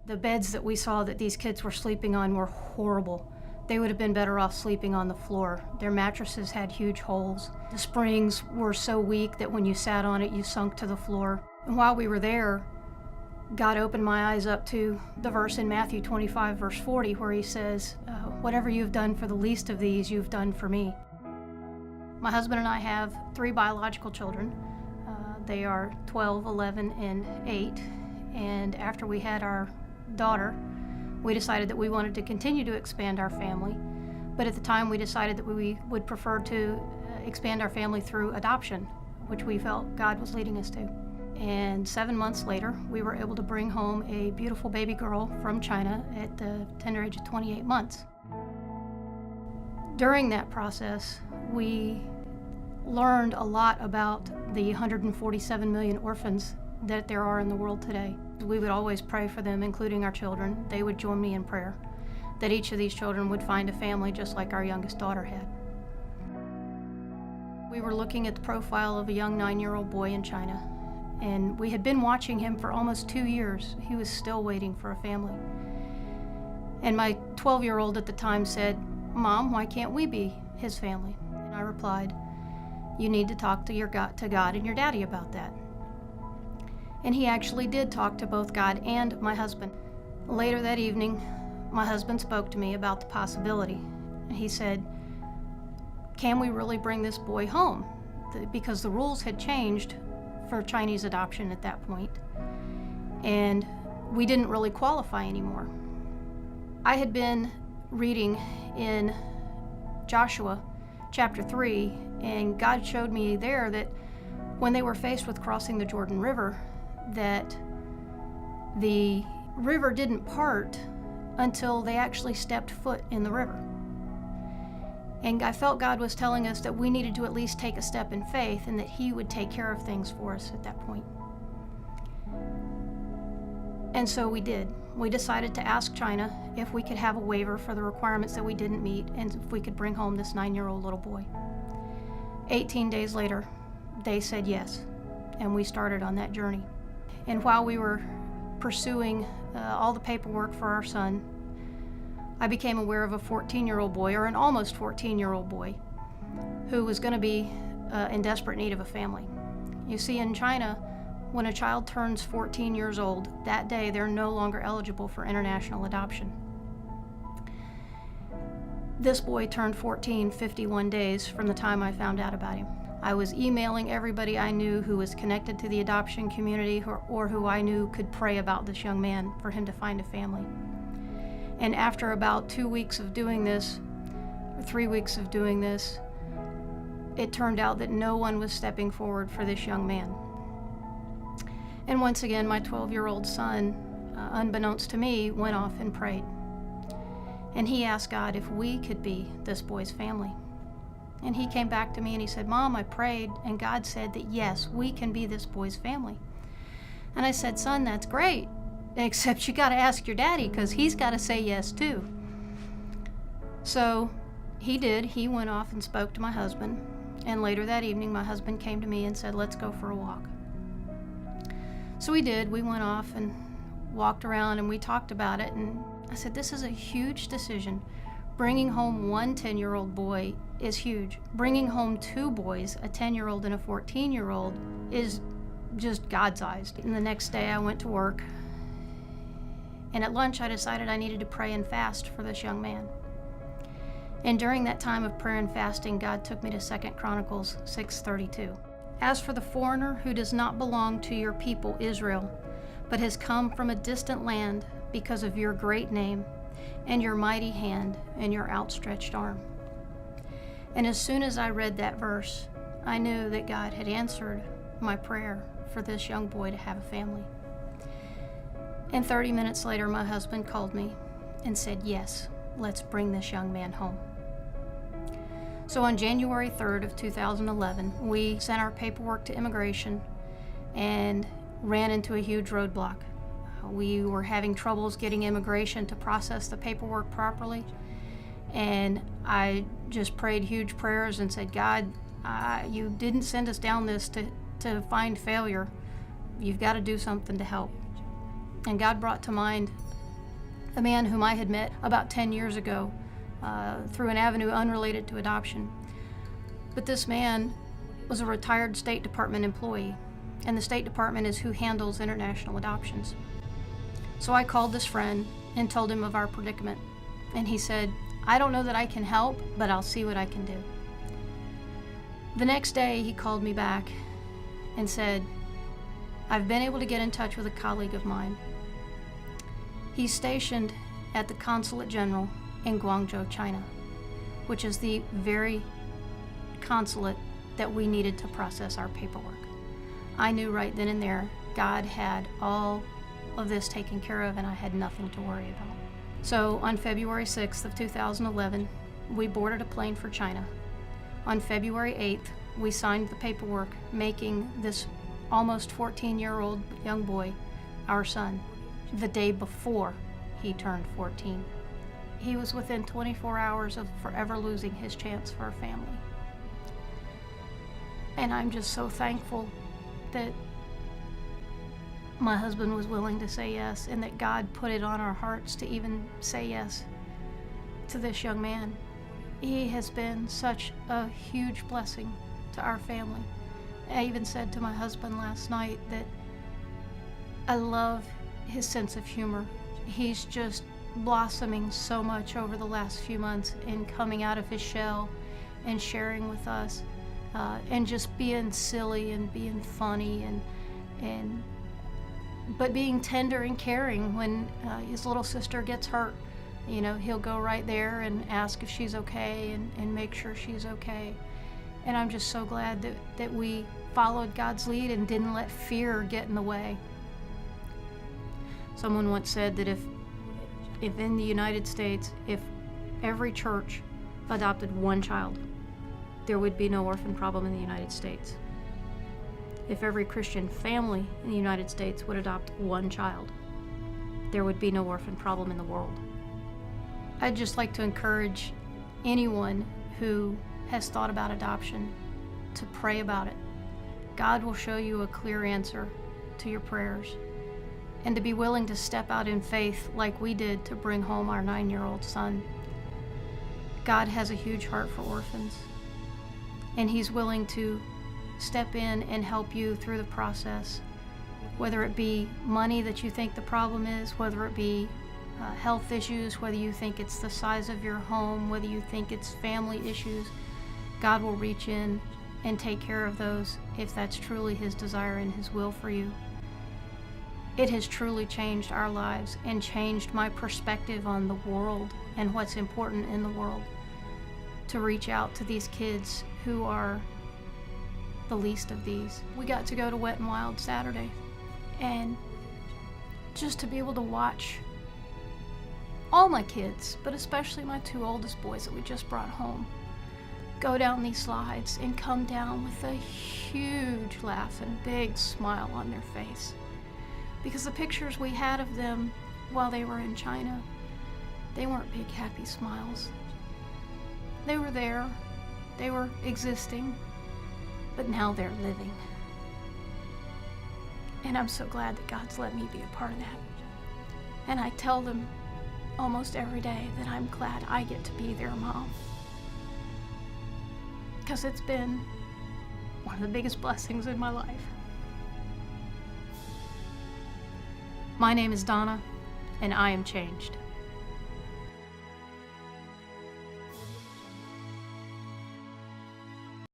The beds that we saw that these kids were sleeping on were horrible. They would have been better off sleeping on the floor. Their mattresses had huge holes. The springs were so weak that when you sat on it, you sunk to the floor. And while we were there, God opened my eyes up to the verse in Matthew 25, verse 40, where he says, whatever you've done for the least of these, you've done for me. My husband and I have 3 biological children. They are 12, 11, and 8. And after we had our daughter, we decided that we wanted to continue to expand our family. But at the time, we decided that we would prefer to expand our family through adoption, which we felt God was leading us to. And 7 months later, we were able to bring home a beautiful baby girl from China at the tender age of 28 months. During that process, we learned a lot about the 147 million orphans that there are in the world today. We would always pray for them, including our children. They would join me in prayer that each of these children would find a family just like our youngest daughter had. We were looking at the profile of a young 9-year-old boy in China, and we had been watching him for almost 2 years. He was still waiting for a family. And my 12-year-old at the time said, "Mom, why can't we be his family?" And I replied, "You need to talk to God and your daddy about that." And he actually did talk to both God and my husband. Later that evening, my husband spoke to me about the possibility. He said, "Can we really bring this boy home?" Because the rules had changed for Chinese adoption at that point, and we didn't really qualify anymore. I had been reading in Joshua chapter 3, and God showed me there that when they were faced with crossing the Jordan River, that the river didn't part until they actually stepped foot in the river. And I felt God was telling us that we needed to at least take a step in faith and that he would take care of things for us at that point. And so we did. We decided to ask China if we could have a waiver for the requirements that we didn't meet and if we could bring home this 9-year-old little boy. 18 days later, they said yes, and we started on that journey. And while we were pursuing all the paperwork for our son, I became aware of a 14-year-old boy, or an almost 14-year-old boy, who was going to be in desperate need of a family. You see, in China, when a child turns 14 years old, that day they're no longer eligible for international adoption. This boy turned 14 51 days from the time I found out about him. I was emailing everybody I knew who was connected to the adoption community or who I knew could pray about this young man for him to find a family. And after about 2 weeks of doing this, or 3 weeks of doing this, it turned out that no one was stepping forward for this young man. And once again, my 12-year-old son, unbeknownst to me, went off and prayed. And he asked God if we could be this boy's family. And he came back to me and he said, "Mom, I prayed, and God said that yes, we can be this boy's family." And I said, "Son, that's great, except you got to ask your daddy because he's got to say yes too." So he did. He went off and spoke to my husband. And later that evening, my husband came to me and said, "Let's go for a walk." So we did. We went off and walked around and we talked about it. And I said, "This is a huge decision. Bringing home one 10-year-old boy is huge. Bringing home 2 boys, a 10-year-old and a 14-year-old, is just God-sized." And the next day I went to work. And at lunch I decided I needed to pray and fast for this young man. And during that time of prayer and fasting, God took me to 2 Chronicles 6:32. "As for the foreigner who does not belong to your people Israel, but has come from a distant land because of your great name and your mighty hand and your outstretched arm." And as soon as I read that verse, I knew that God had answered my prayer for this young boy to have a family. And 30 minutes later, my husband called me and said, "Yes, let's bring this young man home." So on January 3rd of 2011, we sent our paperwork to immigration and ran into a huge roadblock. We were having troubles getting immigration to process the paperwork properly, and I just prayed huge prayers and said, "God, you didn't send us down this to find failure. You've got to do something to help." And God brought to mind a man whom I had met about 10 years ago through an avenue unrelated to adoption. But this man was a retired State Department employee, and the State Department is who handles international adoptions. So I called this friend and told him of our predicament, and he said, "I don't know that I can help, but I'll see what I can do." The next day he called me back and said, "I've been able to get in touch with a colleague of mine. He's stationed at the Consulate General in Guangzhou, China, which is the very consulate that we needed to process our paperwork." I knew right then and there God had all of this taken care of, and I had nothing to worry about. So on February 6th of 2011, we boarded a plane for China. On February 8th, we signed the paperwork making this almost 14-year-old young boy our son, the day before he turned 14. He was within 24 hours of forever losing his chance for a family. And I'm just so thankful that my husband was willing to say yes, and that God put it on our hearts to even say yes to this young man. He has been such a huge blessing to our family. I even said to my husband last night that I love his sense of humor. He's just blossoming so much over the last few months in coming out of his shell and sharing with us, and just being silly and being funny but being tender and caring. When his little sister gets hurt, you know, he'll go right there and ask if she's okay and make sure she's okay. And I'm just so glad that we followed God's lead and didn't let fear get in the way. Someone once said that if in the United States, if every church adopted one child, there would be no orphan problem in the United States. If every Christian family in the United States would adopt one child, there would be no orphan problem in the world. I'd just like to encourage anyone who has thought about adoption to pray about it. God will show you a clear answer to your prayers, and to be willing to step out in faith like we did to bring home our 9-year-old son. God has a huge heart for orphans, and He's willing to step in and help you through the process, whether it be money that you think the problem is, whether it be health issues, whether you think it's the size of your home, whether you think it's family issues. God will reach in and take care of those if that's truly His desire and His will for you. It has truly changed our lives and changed my perspective on the world and what's important in the world, to reach out to these kids who are the least of these. We got to go to Wet and Wild Saturday, and just to be able to watch all my kids, but especially my 2 oldest boys that we just brought home, go down these slides and come down with a huge laugh and a big smile on their face. Because the pictures we had of them while they were in China, they weren't big happy smiles. They were there, they were existing, but now they're living. And I'm so glad that God's let me be a part of that. And I tell them almost every day that I'm glad I get to be their mom, because it's been one of the biggest blessings in my life. My name is Donna, and I am changed.